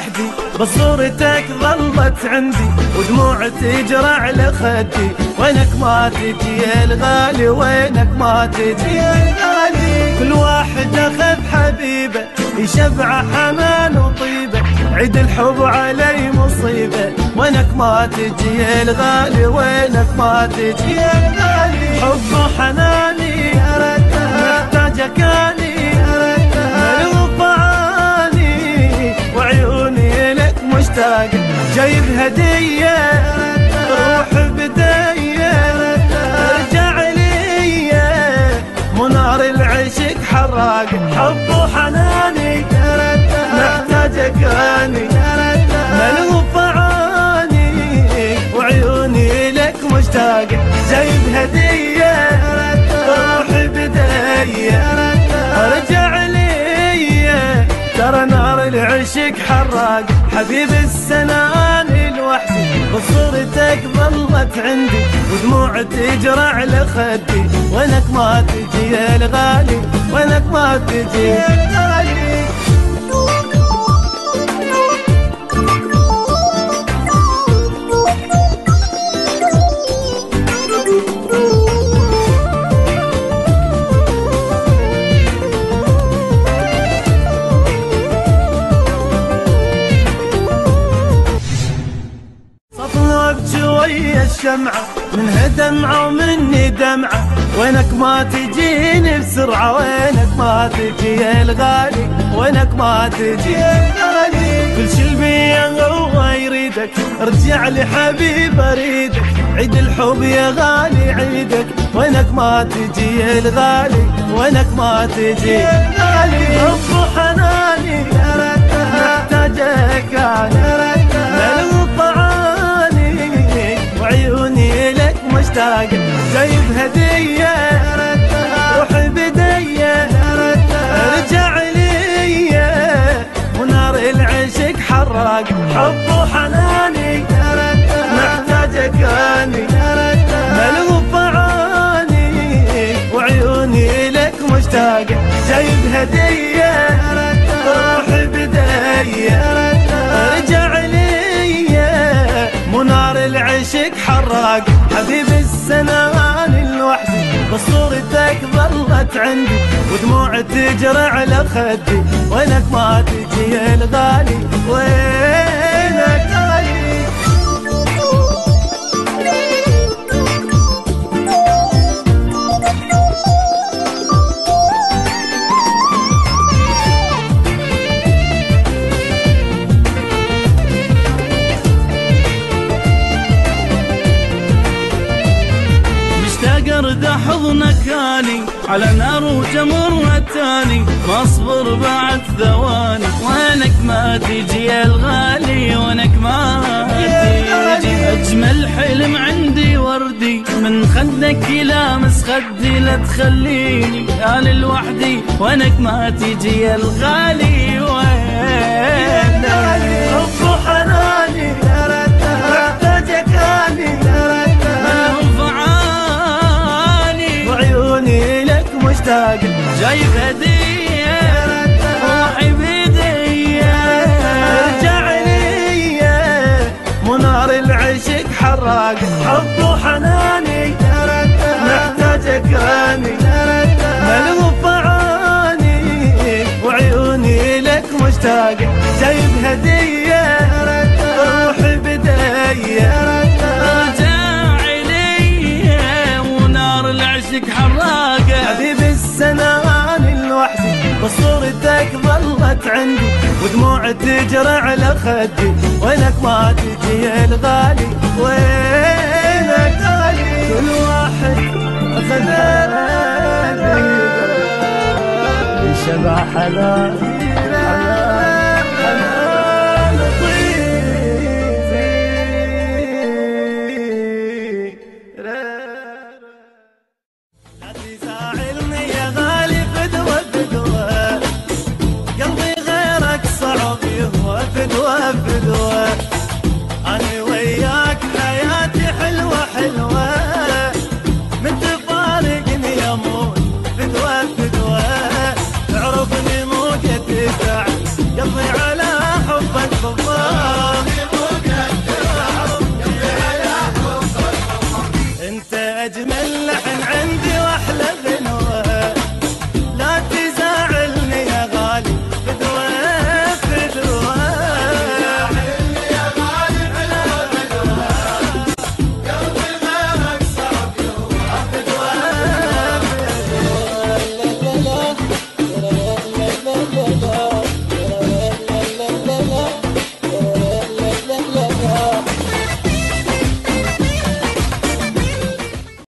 لوحدي، بس صورتك ظلت عندي ودموع تجرى على خدي. وينك ما تجي يا الغالي، وينك ما تجي يا الغالي. كل واحد اخذ حبيبه يشبع حنان وطيبه، عيد الحب علي مصيبه. وينك ما تجي يا الغالي، وينك ما تجي يا الغالي. حب وحناني محتاجك اني ملهوف عاني، وعيوني لك مشتاقه. جايب هديه روح بدايه، ارجع لي منار العشق حراقه. حب وحناني محتاجك اني ملهوف عاني، وعيوني لك مشتاقه. جايب هديه روح بدايه، ارجع لي ترى نار العشق حراق. حبيب السنان لوحدي، بصورتك ظلت عندي ودموع تجرى على خدي. وينك ما تجي يا الغالي، وينك ما تجي يا الغالي. ويا الشمعة منها دمعة ومني دمعة. وينك ما تجيني بسرعة، وينك ما تجي يا الغالي، وينك ما تجي يا الغالي. كل شي البيا هو يريدك، ارجع لي حبيب اريدك. عيد الحب يا غالي عيدك. وينك ما تجي يا الغالي، وينك ما تجي يا الغالي. حب وحناني محتاجك انا ملهوف عاني، وعيوني لك مشتاقه. جايب هديه روح بديه، ارجع لي ونار العشق حراق. حب وحناني محتاجك اني ملهوف عاني، وعيوني لك مشتاقه. جايب هديه روح بديه، ارجع لي منار العشق حراق. حبيب السنان لوحدي، بس صورتك ظلت عندي ودموع تجرى على خدي. وينك ما تجي يا الغالي، وينك غالي. ارد حضنك اني على نار وجمر التاني، ما اصبر بعد ثواني. وينك ما تجي يا الغالي، وينك ما تجي. اجمل حلم عندي وردي من خدك يلامس خدي، لا تخليني انا لوحدي. وينك ما تجي يا الغالي، وينك. حب وحناني محتاجك اني مشتاقه. جايب هديه روحي بيديه، ارجع لي منار العشق حراق. حب وحناني محتاجك اني ملهوف عاني، وعيوني لك مشتاقه. جايب هديه روح بدايه، ارجع لي ونار العشق حراقه. حبيب السنان لوحدي، بس صورتك ظلت عندي ودموع تجرى على خدي. وينك ما تجي يا الغالي، وينك غالي. كل واحد اخذ حبيبه يشبع حناني.